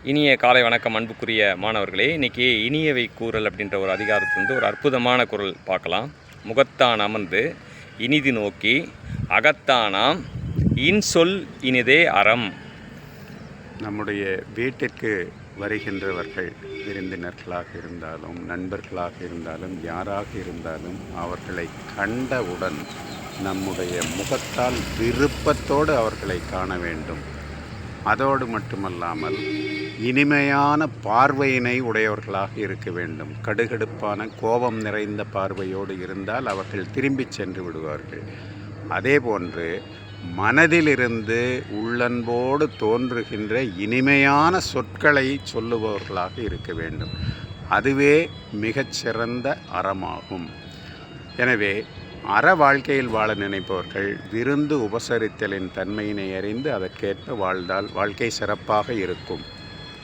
இனிய காலை வணக்கம் அன்புக்குரிய மாணவர்களே. இன்றைக்கி இனியவை கூறல் அப்படின்ற ஒரு அதிகாரத்திலிருந்து ஒரு அற்புதமான குறள் பார்க்கலாம். முகத்தான் அமர்ந்து இனிது நோக்கி அகத்தானாம் இன்சொல் இனிதே அறம். நம்முடைய வீட்டிற்கு வருகின்றவர்கள் விருந்தினர்களாக இருந்தாலும் நண்பர்களாக இருந்தாலும் யாராக இருந்தாலும் அவர்களை கண்டவுடன் நம்முடைய முகத்தால் விருப்பத்தோடு அவர்களை காண வேண்டும். அதோடு மட்டுமல்லாமல் இனிமையான பார்வையினை உடையவர்களாக இருக்க வேண்டும். கடுகடுப்பான கோபம் நிறைந்த பார்வையோடு இருந்தால் அவர்கள் திரும்பி சென்று விடுவார்கள். அதேபோன்று மனதிலிருந்து உள்ளன்போடு தோன்றுகின்ற இனிமையான சொற்களை சொல்லுபவர்களாக இருக்க வேண்டும். அதுவே மிகச்சிறந்த அறமாகும். எனவே அற வாழ்க்கையில் வாழ நினைப்பவர்கள் விருந்து உபசரித்தலின் தன்மையினை அறிந்து அதற்கேற்ப வாழ்ந்தால் வாழ்க்கை சிறப்பாக இருக்கும்.